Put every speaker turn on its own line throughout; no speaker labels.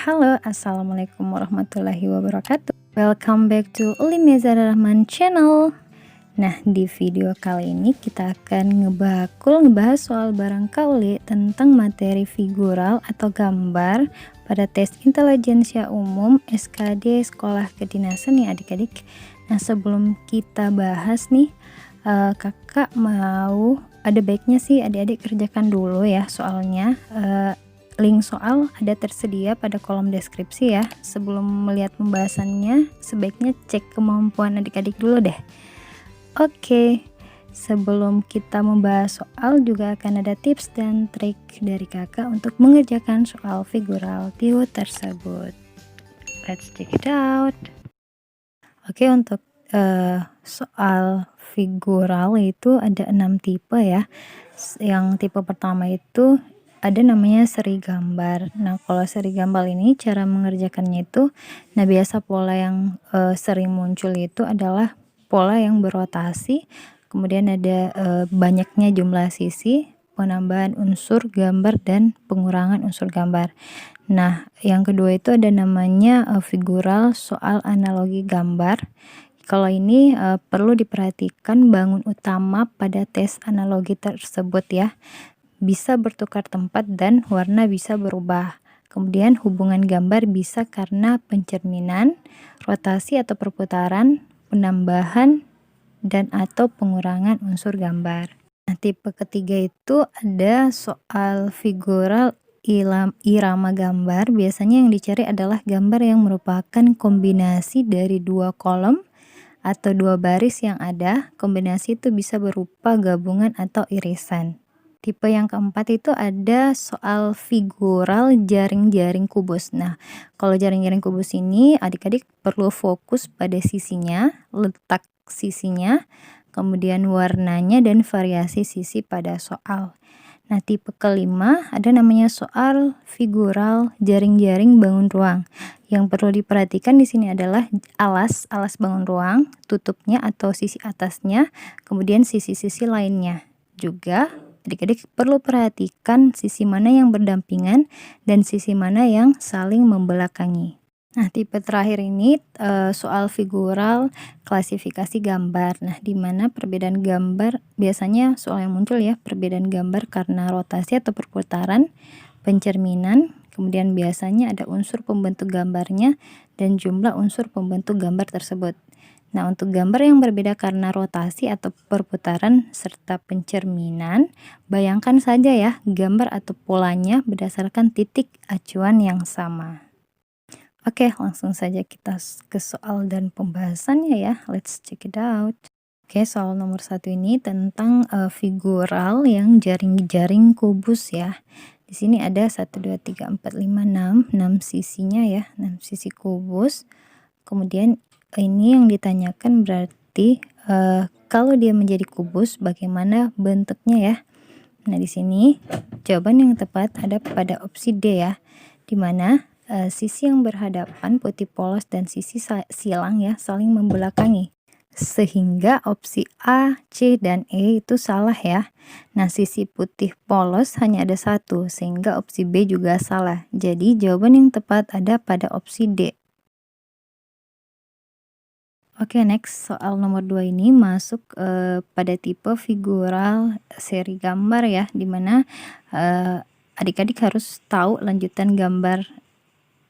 Halo, assalamualaikum warahmatullahi wabarakatuh. Welcome back to Uli Mezara Rahman channel. Nah, di video kali ini kita akan ngebahas soal barangkali tentang materi figural atau gambar pada tes intelijensia umum SKD Sekolah Kedinasan nih adik-adik. Nah, sebelum kita bahas nih, kakak mau ada baiknya sih adik-adik kerjakan dulu ya soalnya. Link soal ada tersedia pada kolom deskripsi ya. Sebelum melihat pembahasannya, sebaiknya cek kemampuan adik-adik dulu deh. Oke, sebelum kita membahas soal juga akan ada tips dan trik dari kakak untuk mengerjakan soal figural TIO tersebut. Let's check it out. Oke, untuk soal figural itu ada 6 tipe ya. Yang tipe pertama itu ada namanya seri gambar. Nah, kalau seri gambar ini cara mengerjakannya itu, nah biasa pola yang sering muncul itu adalah pola yang berotasi, kemudian ada banyaknya jumlah sisi, penambahan unsur gambar dan pengurangan unsur gambar. Nah, yang kedua itu ada namanya figural soal analogi gambar. Kalau ini perlu diperhatikan bangun utama pada tes analogi tersebut ya. Bisa bertukar tempat dan warna bisa berubah. Kemudian hubungan gambar bisa karena pencerminan, rotasi atau perputaran, penambahan, dan atau pengurangan unsur gambar. Nah, tipe ketiga itu ada soal figural irama gambar. Biasanya yang dicari adalah gambar yang merupakan kombinasi dari dua kolom atau dua baris yang ada. Kombinasi itu bisa berupa gabungan atau irisan. Tipe yang keempat itu ada soal figural jaring-jaring kubus. Nah, kalau jaring-jaring kubus ini adik-adik perlu fokus pada sisinya, letak sisinya, kemudian warnanya dan variasi sisi pada soal. Nah, tipe kelima ada namanya soal figural jaring-jaring bangun ruang. Yang perlu diperhatikan di sini adalah alas bangun ruang, tutupnya atau sisi atasnya, kemudian sisi-sisi lainnya. Juga adik-adik perlu perhatikan sisi mana yang berdampingan dan sisi mana yang saling membelakangi. Nah, tipe terakhir ini soal figural klasifikasi gambar. Nah, di mana perbedaan gambar biasanya soal yang muncul ya, perbedaan gambar karena rotasi atau perputaran, pencerminan, kemudian biasanya ada unsur pembentuk gambarnya dan jumlah unsur pembentuk gambar tersebut. Nah, untuk gambar yang berbeda karena rotasi atau perputaran serta pencerminan, bayangkan saja ya gambar atau polanya berdasarkan titik acuan yang sama. Oke, langsung saja kita ke soal dan pembahasannya ya. Let's check it out. Oke, soal nomor 1 ini tentang figural yang jaring-jaring kubus ya. Di sini ada 1, 2, 3, 4, 5, 6 sisinya ya, 6 sisi kubus. Kemudian ini yang ditanyakan berarti kalau dia menjadi kubus bagaimana bentuknya ya. Nah, di sini jawaban yang tepat ada pada opsi D ya, dimana sisi yang berhadapan putih polos dan sisi silang ya saling membelakangi, sehingga opsi A, C, dan E itu salah ya. Nah, sisi putih polos hanya ada satu, sehingga opsi B juga salah. Jadi jawaban yang tepat ada pada opsi D. Oke, next soal nomor 2 ini masuk pada tipe figural seri gambar ya, dimana adik-adik harus tahu lanjutan gambar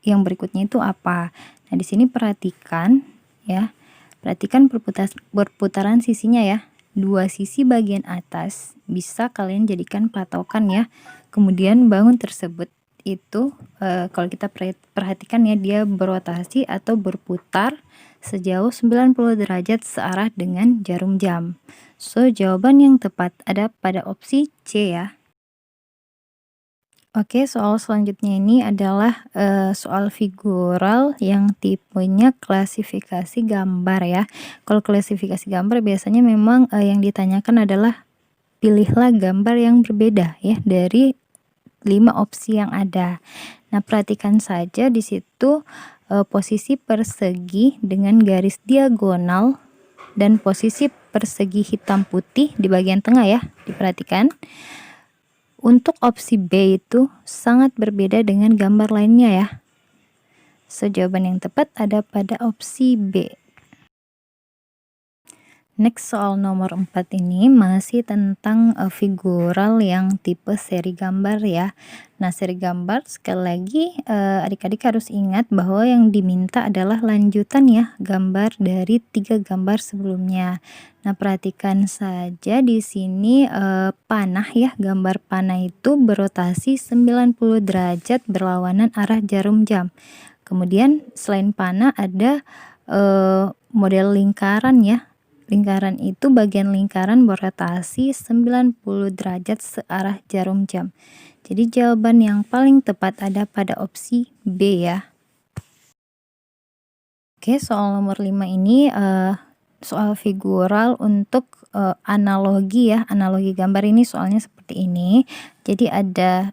yang berikutnya itu apa. Nah, di sini perhatikan ya, perhatikan perputaran sisinya ya. Dua sisi bagian atas bisa kalian jadikan patokan ya. Kemudian bangun tersebut itu kalau kita perhatikan ya, dia berotasi atau berputar sejauh 90 derajat searah dengan jarum jam. So, jawaban yang tepat ada pada opsi C ya. Oke, soal selanjutnya ini adalah soal figural yang tipenya klasifikasi gambar ya. Kalau klasifikasi gambar biasanya memang yang ditanyakan adalah pilihlah gambar yang berbeda ya dari 5 opsi yang ada. Nah, perhatikan saja di situ posisi persegi dengan garis diagonal dan posisi persegi hitam putih di bagian tengah ya, diperhatikan. Untuk opsi B itu sangat berbeda dengan gambar lainnya ya. So, jawaban yang tepat ada pada opsi B. Next, soal nomor 4 ini masih tentang figural yang tipe seri gambar ya. Nah, seri gambar sekali lagi adik-adik harus ingat bahwa yang diminta adalah lanjutan ya, gambar dari 3 gambar sebelumnya. Nah, perhatikan saja di sini panah ya, gambar panah itu berotasi 90 derajat berlawanan arah jarum jam. Kemudian selain panah ada model lingkaran ya. Lingkaran itu bagian lingkaran berotasi 90 derajat searah jarum jam. Jadi jawaban yang paling tepat ada pada opsi B ya. Oke, soal nomor 5 ini soal figural untuk analogi ya. Analogi gambar ini soalnya seperti ini. Jadi ada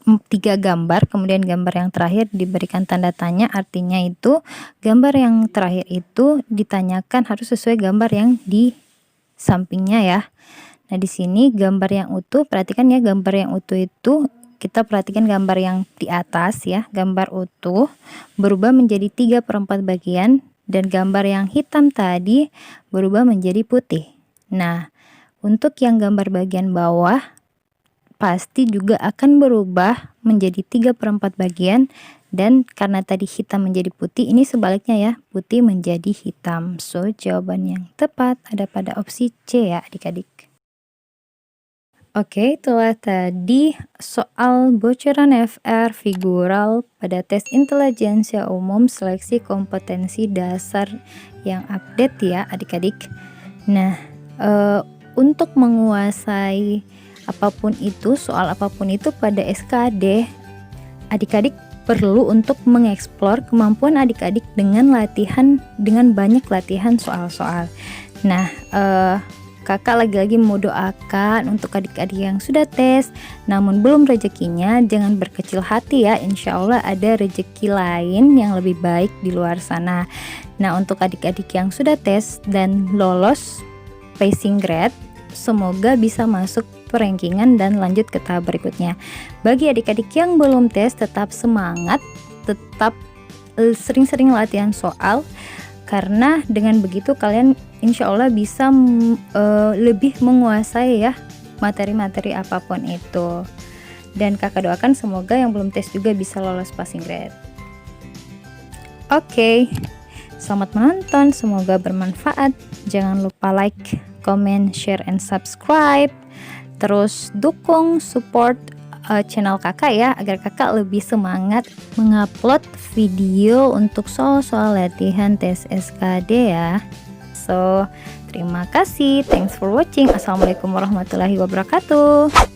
3 gambar, kemudian gambar yang terakhir diberikan tanda tanya, artinya itu gambar yang terakhir itu ditanyakan harus sesuai gambar yang di sampingnya ya. Nah, di sini gambar yang utuh, perhatikan ya, gambar yang utuh itu kita perhatikan gambar yang di atas ya, gambar utuh berubah menjadi 3/4 bagian dan gambar yang hitam tadi berubah menjadi putih. Nah, untuk yang gambar bagian bawah pasti juga akan berubah menjadi 3/4 bagian, dan karena tadi hitam menjadi putih, ini sebaliknya ya, putih menjadi hitam. So, jawaban yang tepat ada pada opsi C ya adik-adik. Oke, itulah tadi soal bocoran FR figural pada tes intelijensia umum seleksi kompetensi dasar yang update ya adik-adik. Nah, untuk menguasai apapun itu, soal apapun itu pada SKD, adik-adik perlu untuk mengeksplor kemampuan adik-adik dengan banyak latihan soal-soal. Nah, kakak lagi-lagi mau doakan untuk adik-adik yang sudah tes namun belum rezekinya, jangan berkecil hati ya, insya Allah ada rezeki lain yang lebih baik di luar sana. Nah, untuk adik-adik yang sudah tes dan lolos passing grade, semoga bisa masuk rankingan dan lanjut ke tahap berikutnya. Bagi adik-adik yang belum tes, tetap semangat, tetap sering-sering latihan soal, karena dengan begitu kalian insya Allah bisa lebih menguasai ya materi-materi apapun itu. Dan kakak doakan semoga yang belum tes juga bisa lolos passing grade. Oke, selamat menonton, semoga bermanfaat. Jangan lupa like, comment, share, and subscribe. Terus dukung, support channel kakak ya, agar kakak lebih semangat mengupload video untuk soal-soal latihan tes SKD ya. So, terima kasih, thanks for watching. Assalamualaikum warahmatullahi wabarakatuh.